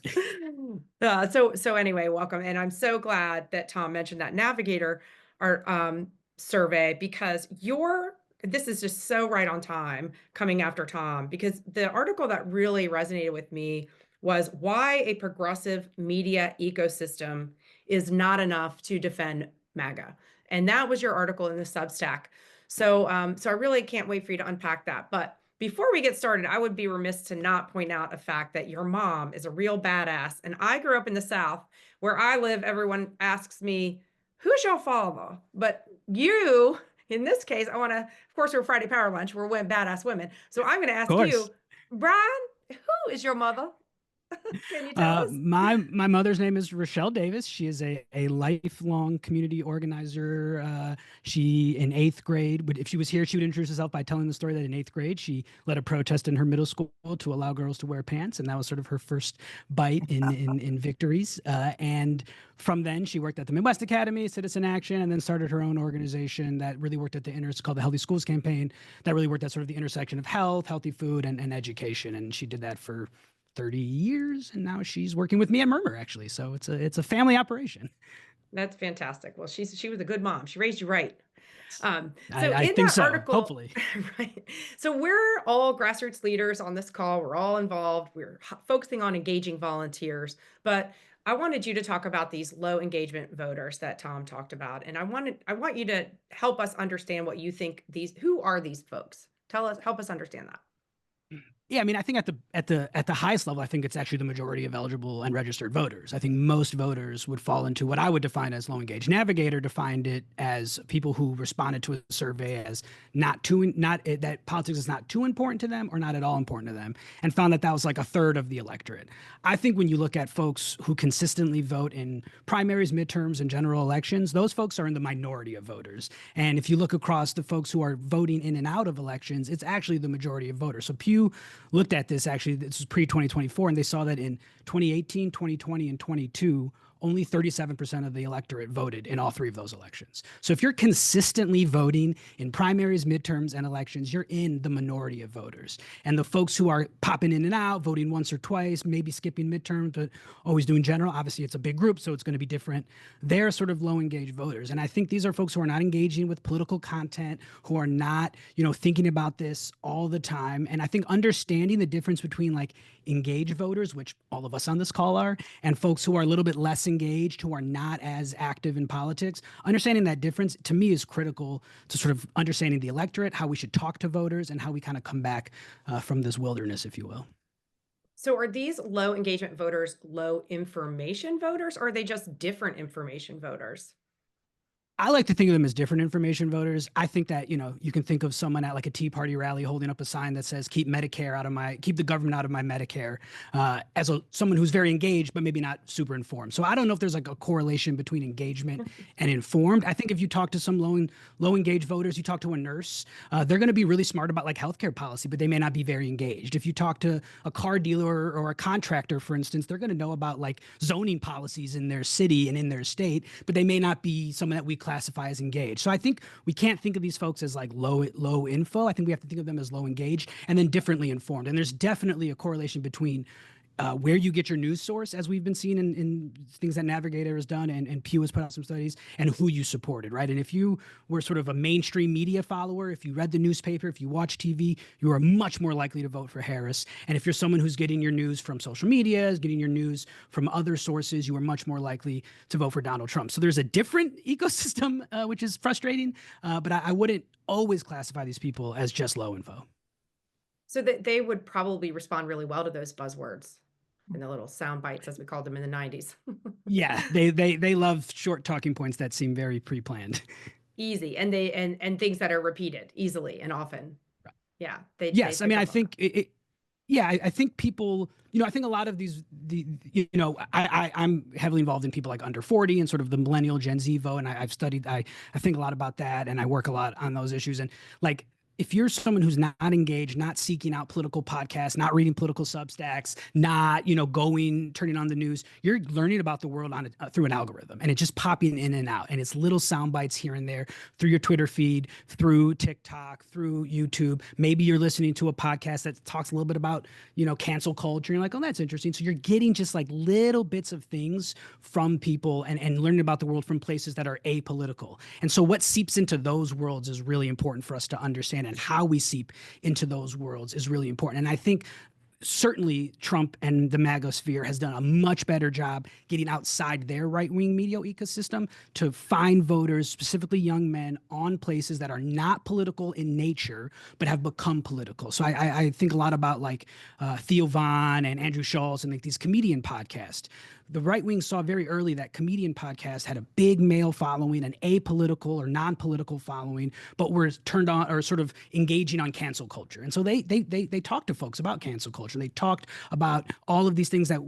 works. So anyway, welcome. And I'm so glad that Tom mentioned that Navigator survey because this is just so right on time coming after Tom, because the article that really resonated with me was why a progressive media ecosystem is not enough to defend MAGA. And that was your article in the Substack. So I really can't wait for you to unpack that. But before we get started, I would be remiss to not point out a fact that your mom is a real badass. And I grew up in the South. Where I live, everyone asks me, who's your father? But you, in this case, of course, we're Friday Power Lunch. We're badass women. So I'm going to ask you, Brian, who is your mother? Can you tell us? My mother's name is Rochelle Davis. She is a lifelong community organizer. She, in 8th grade, if she was here, she would introduce herself by telling the story that in 8th grade, she led a protest in her middle school to allow girls to wear pants. And that was sort of her first bite in victories. And from then, she worked at the Midwest Academy, Citizen Action, and then started her own organization that really worked at it's called the Healthy Schools Campaign, that really worked at sort of the intersection of health, healthy food, and education. And she did that for 30 years, and now she's working with me at MurMur, actually. So it's a family operation. That's fantastic. Well, she was a good mom. She raised you right. I think so, article, hopefully. Right. So we're all grassroots leaders on this call. We're all involved. We're focusing on engaging volunteers. But I wanted you to talk about these low engagement voters that Tom talked about. And I want you to help us understand what you think who are these folks? Help us understand that. Yeah, I mean, I think at the highest level, I think it's actually the majority of eligible and registered voters. I think most voters would fall into what I would define as low engaged. Navigator defined it as people who responded to a survey as that politics is not too important to them or not at all important to them, and found that was like a third of the electorate. I think when you look at folks who consistently vote in primaries, midterms, and general elections, those folks are in the minority of voters. And if you look across the folks who are voting in and out of elections, it's actually the majority of voters. So Pew looked at this, actually, this was pre-2024, and they saw that in 2018, 2020, and 22, only 37% of the electorate voted in all three of those elections. So if you're consistently voting in primaries, midterms, and elections, you're in the minority of voters. And the folks who are popping in and out, voting once or twice, maybe skipping midterms, but always doing general, obviously it's a big group, so it's going to be different. They're sort of low engaged voters. And I think these are folks who are not engaging with political content, who are not, thinking about this all the time. And I think understanding the difference between like engaged voters, which all of us on this call are, and folks who are a little bit less engaged, who are not as active in politics, understanding that difference to me is critical to sort of understanding the electorate, how we should talk to voters, and how we kind of come back from this wilderness, if you will. So are these low engagement voters low information voters, or are they just different information voters? I like to think of them as different information voters. I think that, you can think of someone at like a Tea Party rally holding up a sign that says, keep the government out of my Medicare, as someone who's very engaged, but maybe not super informed. So I don't know if there's like a correlation between engagement and informed. I think if you talk to some low engaged voters, you talk to a nurse, they're going to be really smart about like healthcare policy, but they may not be very engaged. If you talk to a car dealer or a contractor, for instance, they're going to know about like zoning policies in their city and in their state, but they may not be someone that we classify as engaged. So I think we can't think of these folks as like low info. I think we have to think of them as low engaged and then differently informed. And there's definitely a correlation between where you get your news source, as we've been seeing in things that Navigator has done and Pew has put out some studies, and who you supported, right? And if you were sort of a mainstream media follower, if you read the newspaper, if you watch TV, you are much more likely to vote for Harris. And if you're someone who's getting your news from social media, getting your news from other sources, you are much more likely to vote for Donald Trump. So there's a different ecosystem, which is frustrating, but I wouldn't always classify these people as just low info. So that they would probably respond really well to those buzzwords and the little sound bites, as we called them in the 90s. Yeah, they love short talking points that seem very pre-planned. Easy, and things that are repeated easily and often. Yeah. Yes, I mean, I think I think people, I think a lot of I'm heavily involved in people like under 40 and sort of the millennial Gen Z vote. And I've studied, I think a lot about that, and I work a lot on those issues. And like, if you're someone who's not engaged, not seeking out political podcasts, not reading political Substacks, not, turning on the news, you're learning about the world through an algorithm, and it's just popping in and out. And it's little sound bites here and there through your Twitter feed, through TikTok, through YouTube. Maybe you're listening to a podcast that talks a little bit about, cancel culture. You're like, oh, that's interesting. So you're getting just like little bits of things from people and learning about the world from places that are apolitical. And so what seeps into those worlds is really important for us to understand, and how we seep into those worlds is really important. And I think certainly Trump and the MAGA sphere has done a much better job getting outside their right-wing media ecosystem to find voters, specifically young men, on places that are not political in nature, but have become political. So I think a lot about like Theo Von and Andrew Schultz and like these comedian podcasts. The right wing saw very early that comedian podcasts had a big male following, an apolitical or non-political following, but were turned on or sort of engaging on cancel culture. And so they talked to folks about cancel culture. They talked about all of these things that,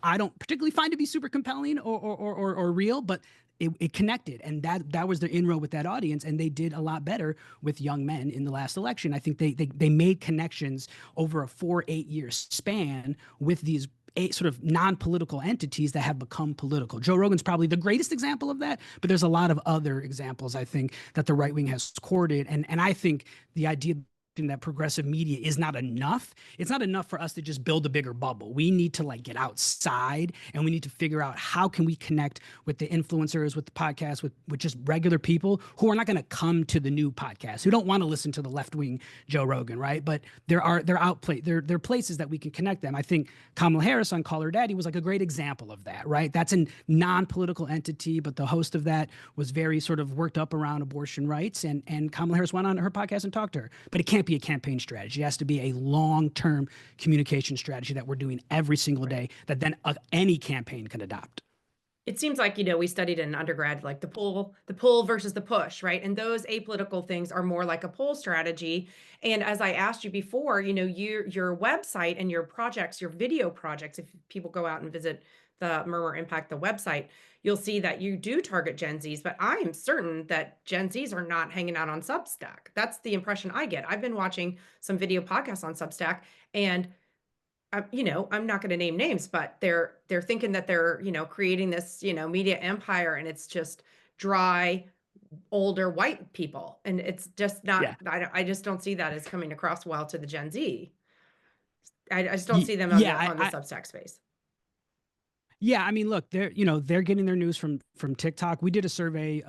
I don't particularly find to be super compelling or real, but it connected, and that was their inroad with that audience, and they did a lot better with young men in the last election. I think they made connections over a 4-8 year span with these sort of non-political entities that have become political. Joe Rogan's probably the greatest example of that, but there's a lot of other examples, I think, that the right wing has courted. And I think the idea that progressive media is not enough. It's not enough for us to just build a bigger bubble. We need to like get outside, and we need to figure out how can we connect with the influencers, with the podcasts, with just regular people who are not going to come to the new podcast, who don't want to listen to the left-wing Joe Rogan, right? But there are places that we can connect them. I think Kamala Harris on Call Her Daddy was like a great example of that, right? That's a non-political entity, but the host of that was very sort of worked up around abortion rights, and Kamala Harris went on her podcast and talked to her. But it can't be a campaign strategy. It has to be a long-term communication strategy that we're doing every single day that then any campaign can adopt. It seems like, we studied in undergrad, like the pull versus the push, right? And those apolitical things are more like a pull strategy. And as I asked you before, your website and your projects, your video projects, if people go out and visit the MurMur Impact, the website, you'll see that you do target Gen Zs, but I am certain that Gen Zs are not hanging out on Substack. That's the impression I get. I've been watching some video podcasts on Substack, and I'm not going to name names, but they're thinking that they're, creating this, media empire, and it's just dry, older white people. And it's just not, I just don't see that as coming across well to the Gen Z. I just don't see them on the Substack space. Yeah, I mean, look, they're getting their news from TikTok. We did a survey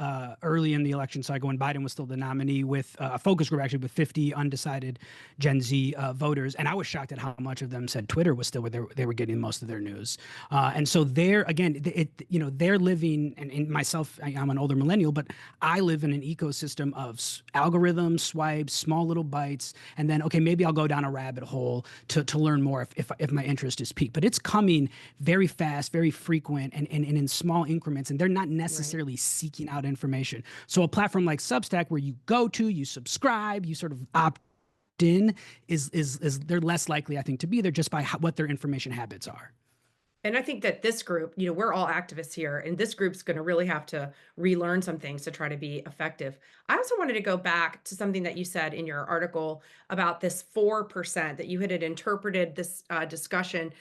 early in the election cycle when Biden was still the nominee with a focus group, actually, with 50 undecided Gen Z voters, and I was shocked at how much of them said Twitter was still where they were getting most of their news. And so they're living, and myself, I'm an older millennial, but I live in an ecosystem of algorithms, swipes, small little bites, and then maybe I'll go down a rabbit hole to learn more if my interest is piqued. But it's coming very fast, very frequent, and in small increments, and they're not necessarily seeking out information. So a platform like Substack, where you go to, you subscribe, you sort of opt in, is they're less likely, I think, to be there just by what their information habits are. And I think that this group, we're all activists here, and this group's going to really have to relearn some things to try to be effective. I also wanted to go back to something that you said in your article about this 4% that you had interpreted this discussion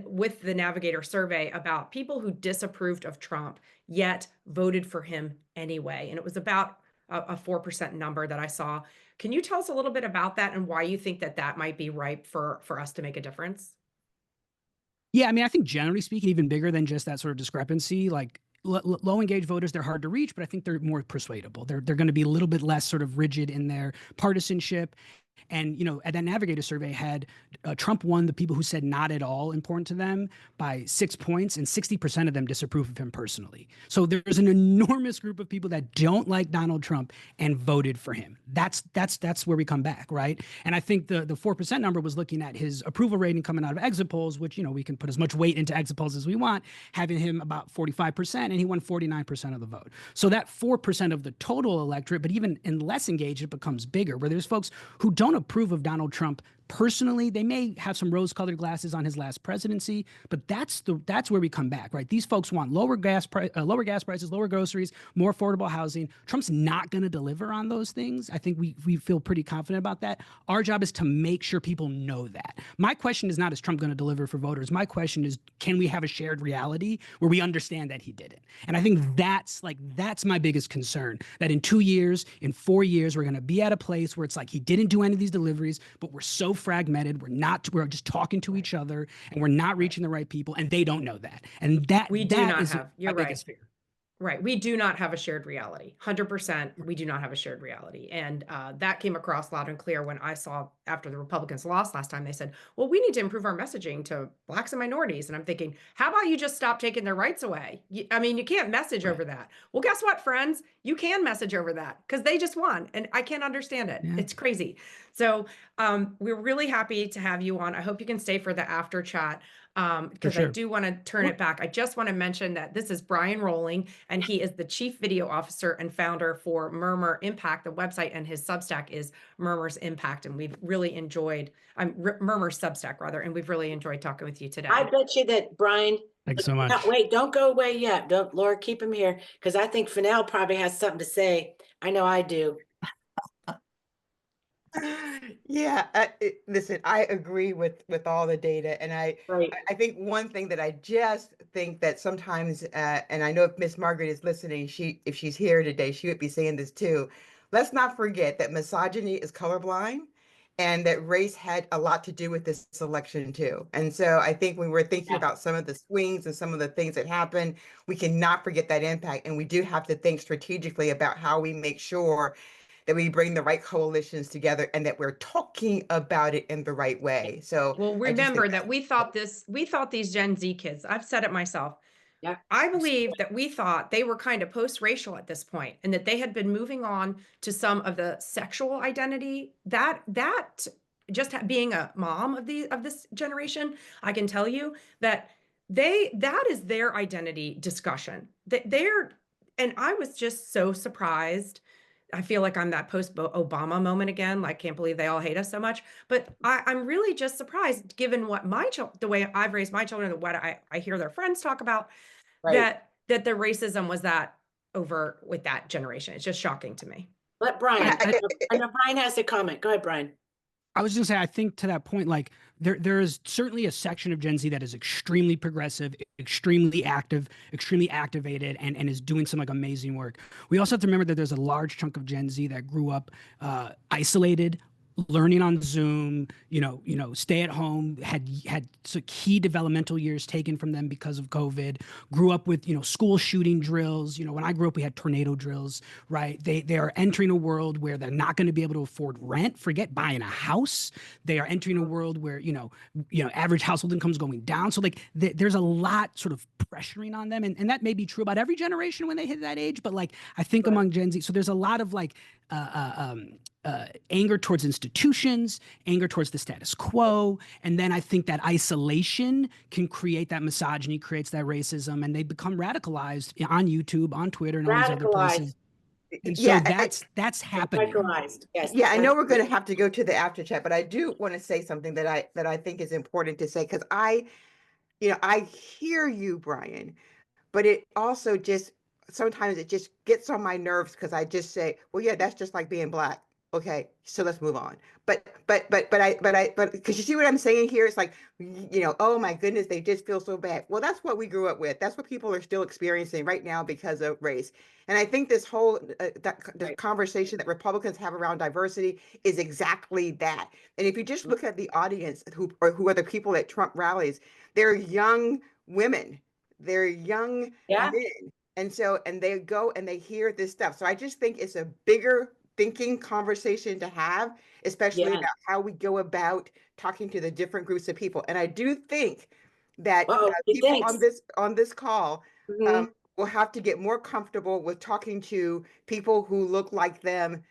with the Navigator survey about people who disapproved of Trump yet voted for him anyway. And it was about a 4% number that I saw. Can you tell us a little bit about that and why you think that might be ripe for us to make a difference? Yeah, I mean, I think generally speaking, even bigger than just that sort of discrepancy, like low engaged voters, they're hard to reach, but I think they're more persuadable. They're going to be a little bit less sort of rigid in their partisanship. And, at that Navigator survey had Trump won the people who said not at all important to them by 6 points, and 60% of them disapprove of him personally. So there's an enormous group of people that don't like Donald Trump and voted for him. That's where we come back, right? And I think the 4% number was looking at his approval rating coming out of exit polls, which, we can put as much weight into exit polls as we want, having him about 45%, and he won 49% of the vote. So that 4% of the total electorate, but even in less engaged, it becomes bigger, where there's folks who don't approve of Donald Trump personally. They may have some rose-colored glasses on his last presidency, but that's where we come back, right? These folks want lower gas prices, lower groceries, more affordable housing. Trump's not going to deliver on those things. I think we feel pretty confident about that. Our job is to make sure people know that. My question is not, is Trump going to deliver for voters? My question is, can we have a shared reality where we understand that he didn't? And I think that's my biggest concern, that in 2 years, in 4 years, we're going to be at a place where it's like he didn't do any of these deliveries, but we're so fragmented, we're just talking to each other, and we're not reaching the right people, and they don't know that. And that is my biggest fear. Right. We do not have a shared reality. 100%. We do not have a shared reality. And that came across loud and clear when I saw, after the Republicans lost last time, they said, well, we need to improve our messaging to Blacks and minorities. And I'm thinking, how about you just stop taking their rights away? You can't message over that. Well, guess what, friends? You can message over that because they just won. And I can't understand it. Yeah. It's crazy. So we're really happy to have you on. I hope you can stay for the after chat. Because I do want to turn it back. I just want to mention that this is Brian Rolling, and he is the Chief Video Officer and founder for MurMur Impact, the website, and his Substack is MurMurs Impact. And we've really enjoyed, MurMur Substack rather, and we've really enjoyed talking with you today. I bet you that, Brian. Thanks so much. Wait, don't go away yet. Don't, Laura, keep him here, because I think Fennell probably has something to say. I know I do. Yeah, listen, I agree with all the data, and I think one thing that I just think that sometimes, and I know if Miss Margaret is listening, if she's here today, she would be saying this too. Let's not forget that misogyny is colorblind, and that race had a lot to do with this election too. And so I think when we're thinking about some of the swings and some of the things that happen, we cannot forget that impact. And we do have to think strategically about how we make sure that we bring the right coalitions together and that we're talking about it in the right way. So Well, I just think remember that we thought these Gen Z kids, I've said it myself. Yeah. I believe that we thought they were kind of post-racial at this point, and that they had been moving on to some of the sexual identity that just being a mom of this generation, I can tell you that that is their identity discussion. And I was just so surprised. I feel like I'm that post-Obama moment again. Like, can't believe they all hate us so much. But I'm really just surprised, given what the way I've raised my children, and what I hear their friends talk about, that the racism was that over with that generation. It's just shocking to me. Let Brian. I know Brian has a comment. Go ahead, Brian. I was just gonna say, I think to that point, like there is certainly a section of Gen Z that is extremely progressive, extremely active, extremely activated, and is doing some like amazing work. We also have to remember that there's a large chunk of Gen Z that grew up isolated, learning on Zoom, stay at home, had key developmental years taken from them because of COVID, grew up with, school shooting drills. When I grew up, we had tornado drills, right? They are entering a world where they're not going to be able to afford rent, forget buying a house. They are entering a world where, average household income is going down. So like there's a lot sort of pressuring on them. And that may be true about every generation when they hit that age, but like, I think among Gen Z, so there's a lot of like, anger towards institutions, anger towards the status quo. And then I think that isolation can create that misogyny, creates that racism, and they become radicalized on YouTube, on Twitter, and all these other places. And so that's happening. Yes. Yeah, I know we're going to have to go to the after chat, but I do want to say something that I think is important to say, because I hear you, Brian, but it also just sometimes it just gets on my nerves because I just say, well, yeah, that's just like being Black. Okay, so let's move on. But because you see what I'm saying here? It's like, oh my goodness, they just feel so bad. Well, that's what we grew up with. That's what people are still experiencing right now because of race. And I think this whole the conversation that Republicans have around diversity is exactly that. And if you just look at the audience who are the people at Trump rallies, they're young women, they're young men. And so, and they go and they hear this stuff. So I just think it's a bigger thinking conversation to have, especially about how we go about talking to the different groups of people. And I do think that people on this call will have to get more comfortable with talking to people who look like them,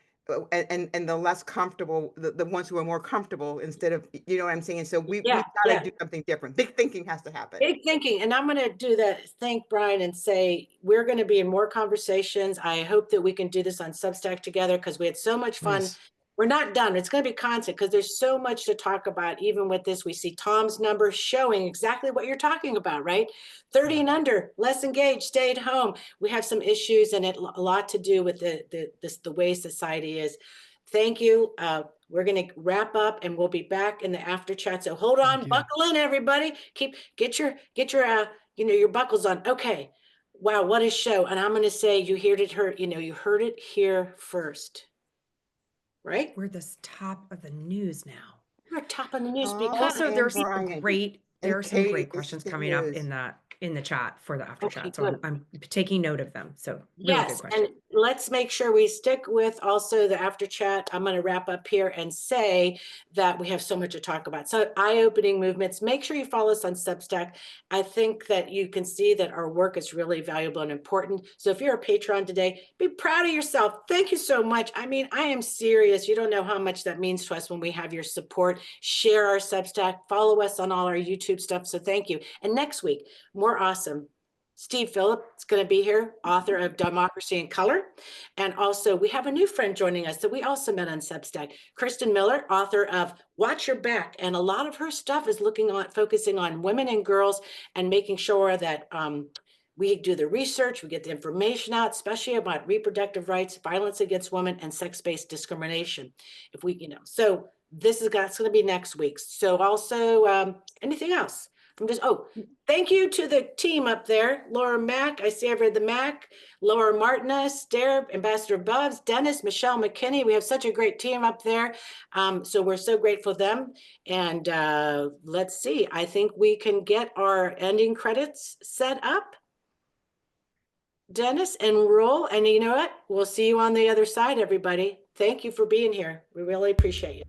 and the less comfortable, the ones who are more comfortable, instead of, what I'm saying? So we've got to do something different. Big thinking has to happen. Big thinking. And I'm going to do that. Thank Brian and say, we're going to be in more conversations. I hope that we can do this on Substack together because we had so much fun. Yes. We're not done. It's going to be constant because there's so much to talk about. Even with this, we see Tom's number showing exactly what you're talking about, right? 30 and under, less engaged, stay at home. We have some issues and a lot to do with the way society is. Thank you. We're going to wrap up and we'll be back in the after chat. So hold on, buckle in, everybody. Get your buckles on. Okay. Wow, what a show. And I'm going to say you heard it here first. Right? We're the top of the news now. We're top of the news because also there are some great questions coming up in the chat for the after chat. So I'm taking note of them. So really good question. And let's make sure we stick with also the after chat. I'm going to wrap up here and say that we have so much to talk about. So eye-opening movements, make sure you follow us on Substack. I think that you can see that our work is really valuable and important. So if you're a patron today, be proud of yourself. Thank you so much. I mean, I am serious. You don't know how much that means to us when we have your support. Share our Substack, follow us on all our YouTube stuff. So thank you. And next week, more awesome. Steve Phillip is going to be here, author of Democracy in Color. And also we have a new friend joining us that we also met on Substack, Kristen Miller, author of Watch Your Back. And a lot of her stuff is focusing on women and girls and making sure that we do the research, we get the information out, especially about reproductive rights, violence against women, and sex-based discrimination. So this is going to be next week. So also anything else? from just, thank you to the team up there. Laura Mack, I see I've read the Mac, Laura Martinez, Dare, Ambassador Bubs, Dennis, Michelle McKinney. We have such a great team up there. So we're so grateful for them. And let's see, I think we can get our ending credits set up. Dennis, and roll. And you know what? We'll see you on the other side, everybody. Thank you for being here. We really appreciate it.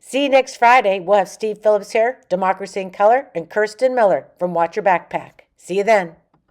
See you next Friday. We'll have Steve Phillips here, Democracy in Color, and Kirsten Miller from Watch Your Backpack. See you then.